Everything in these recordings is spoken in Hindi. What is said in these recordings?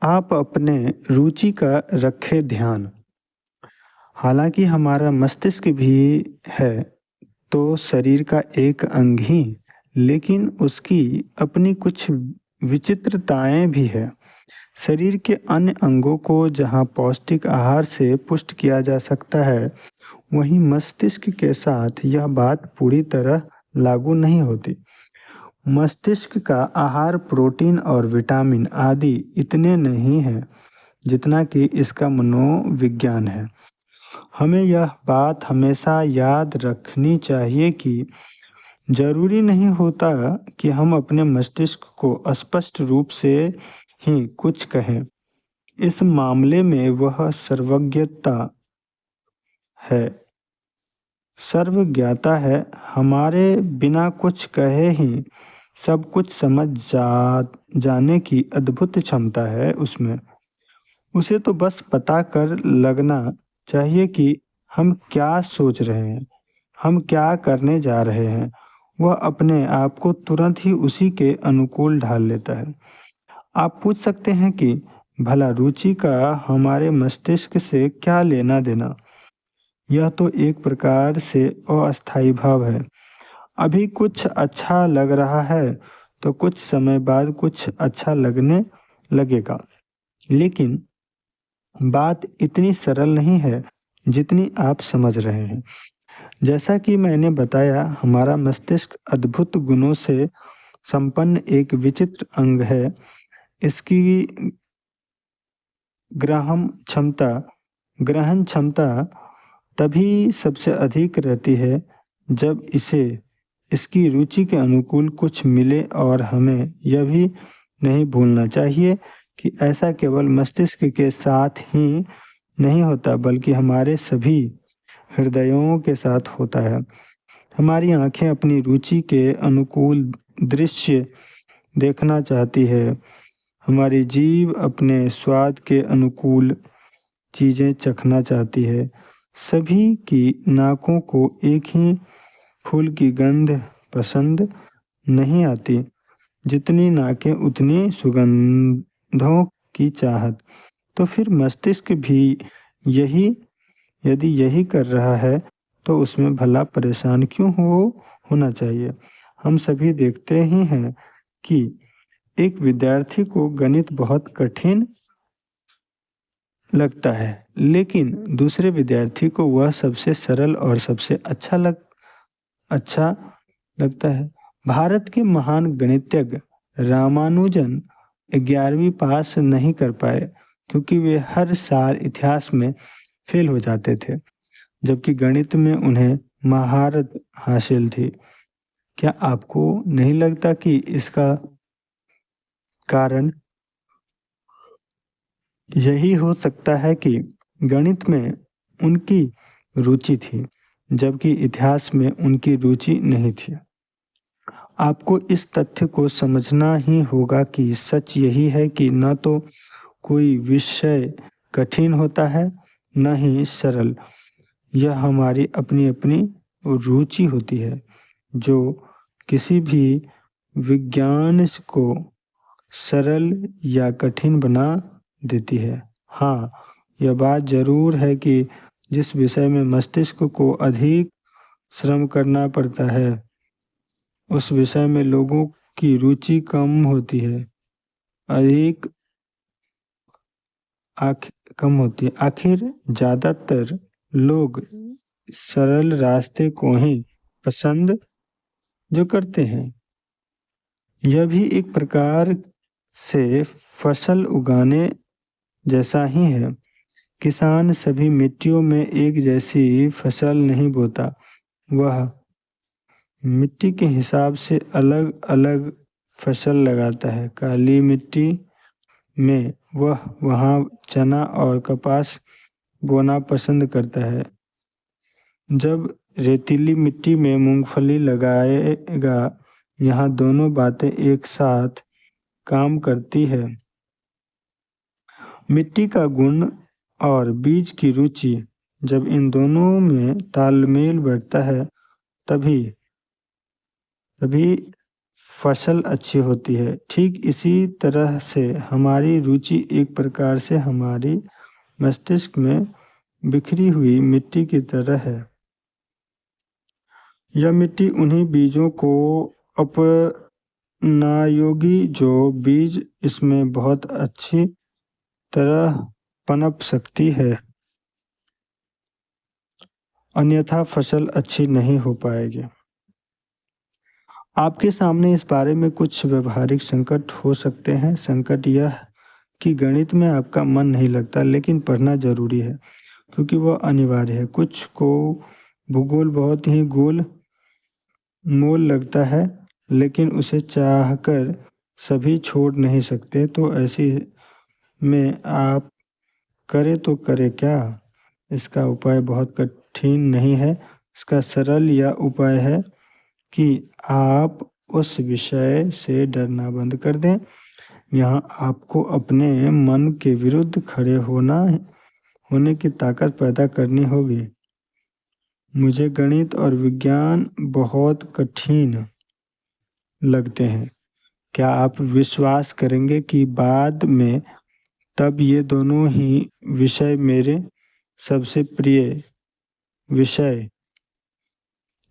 आप अपने रुचि का रखें ध्यान। हालाँकि हमारा मस्तिष्क भी है तो शरीर का एक अंग ही, लेकिन उसकी अपनी कुछ विचित्रताएँ भी हैं। शरीर के अन्य अंगों को जहाँ पौष्टिक आहार से पुष्ट किया जा सकता है, वहीं मस्तिष्क के साथ यह बात पूरी तरह लागू नहीं होती। मस्तिष्क का आहार प्रोटीन और विटामिन आदि इतने नहीं है, जितना कि इसका मनोविज्ञान है। हमें यह बात हमेशा याद रखनी चाहिए कि जरूरी नहीं होता कि हम अपने मस्तिष्क को स्पष्ट रूप से ही कुछ कहें। इस मामले में वह है, सर्वज्ञता है, हमारे बिना कुछ कहे ही सब कुछ जाने की अद्भुत क्षमता है उसमें। उसे तो बस पता कर लगना चाहिए कि हम क्या सोच रहे हैं, हम क्या करने जा रहे हैं। वह अपने आप को तुरंत ही उसी के अनुकूल ढाल लेता है। आप पूछ सकते हैं कि भला रुचि का हमारे मस्तिष्क से क्या लेना देना? यह तो एक प्रकार से अस्थायी भाव है। अभी कुछ अच्छा लग रहा है तो कुछ समय बाद कुछ अच्छा लगने लगेगा। लेकिन बात इतनी सरल नहीं है जितनी आप समझ रहे हैं। जैसा कि मैंने बताया, हमारा मस्तिष्क अद्भुत गुणों से संपन्न एक विचित्र अंग है। इसकी ग्रहण क्षमता तभी सबसे अधिक रहती है जब इसे इसकी रुचि के अनुकूल कुछ मिले, और हमें यह भी नहीं भूलना चाहिए कि ऐसा केवल मस्तिष्क के साथ ही नहीं होता, बल्कि हमारे सभी हृदयों के साथ होता है। हमारी आंखें अपनी रुचि के अनुकूल दृश्य देखना चाहती है। हमारी जीभ अपने स्वाद के अनुकूल चीज़ें चखना चाहती है। सभी की नाकों को एक ही फूल की गंध पसंद नहीं आती। जितनी नाकें उतनी सुगंधों की चाहत। तो फिर मस्तिष्क भी यही यदि यही कर रहा है तो उसमें भला परेशान क्यों होना चाहिए। हम सभी देखते ही हैं कि एक विद्यार्थी को गणित बहुत कठिन लगता है, लेकिन दूसरे विद्यार्थी को वह सबसे सरल और सबसे अच्छा लगता है। भारत के महान गणितज्ञ रामानुजन 11वीं पास नहीं कर पाए क्योंकि वे हर साल इतिहास में फेल हो जाते थे, जबकि गणित में उन्हें महारत हासिल थी। क्या आपको नहीं लगता कि इसका कारण यही हो सकता है कि गणित में उनकी रुचि थी, जबकि इतिहास में उनकी रुचि नहीं थी? आपको इस तथ्य को समझना ही होगा कि सच यही है कि न तो कोई विषय कठिन होता है, न ही सरल। यह हमारी अपनी अपनी रुचि होती है जो किसी भी विज्ञान को सरल या कठिन बना देती है। हाँ, यह बात ज़रूर है कि जिस विषय में मस्तिष्क को अधिक श्रम करना पड़ता है, उस विषय में लोगों की रुचि कम होती है, अधिक कम होती है। आखिर ज़्यादातर लोग सरल रास्ते को ही पसंद जो करते हैं। यह भी एक प्रकार से फसल उगाने जैसा ही है। किसान सभी मिट्टियों में एक जैसी फसल नहीं बोता। वह मिट्टी के हिसाब से अलग अलग फसल लगाता है। काली मिट्टी में वह वहाँ चना और कपास बोना पसंद करता है, जब रेतीली मिट्टी में मूंगफली लगाएगा। यहाँ दोनों बातें एक साथ काम करती है। मिट्टी का गुण और बीज की रुचि, जब इन दोनों में तालमेल बैठता है तभी फसल अच्छी होती है। ठीक इसी तरह से हमारी रुचि एक प्रकार से हमारी मस्तिष्क में बिखरी हुई मिट्टी की तरह है। यह मिट्टी उन्हीं बीजों को अपनाएगी जो बीज इसमें बहुत अच्छी तरह पनप सकती है, अन्यथा फसल अच्छी नहीं हो पाएगी। आपके सामने इस बारे में कुछ व्यवहारिक संकट हो सकते हैं। संकट यह कि गणित में आपका मन नहीं लगता, लेकिन पढ़ना ज़रूरी है क्योंकि वह अनिवार्य है। कुछ को भूगोल बहुत ही गोल मोल लगता है, लेकिन उसे चाहकर सभी छोड़ नहीं सकते। तो ऐसी में आप करें तो करें क्या? इसका उपाय बहुत कठिन नहीं है। इसका सरल यह उपाय है कि आप उस विषय से डरना बंद कर दें। यहाँ आपको अपने मन के विरुद्ध खड़े होने की ताकत पैदा करनी होगी। मुझे गणित और विज्ञान बहुत कठिन लगते हैं। क्या आप विश्वास करेंगे कि बाद में तब ये दोनों ही विषय मेरे सबसे प्रिय विषय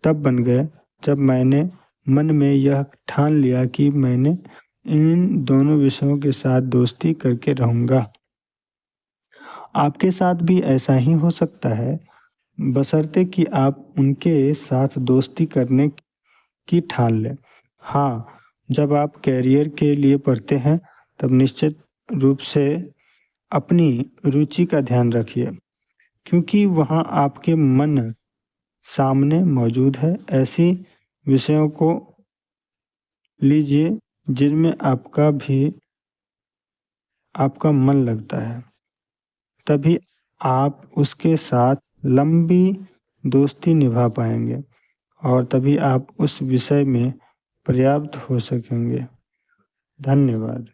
तब बन गए जब मैंने मन में यह ठान लिया कि मैंने इन दोनों विषयों के साथ दोस्ती करके रहूँगा। आपके साथ भी ऐसा ही हो सकता है, बशर्ते कि आप उनके साथ दोस्ती करने की ठान लें। हाँ, जब आप कैरियर के लिए पढ़ते हैं तब निश्चित रूप से अपनी रुचि का ध्यान रखिए, क्योंकि वहाँ आपके मन सामने मौजूद है। ऐसी विषयों को लीजिए जिनमें आपका मन लगता है, तभी आप उसके साथ लंबी दोस्ती निभा पाएंगे और तभी आप उस विषय में पर्याप्त हो सकेंगे। धन्यवाद।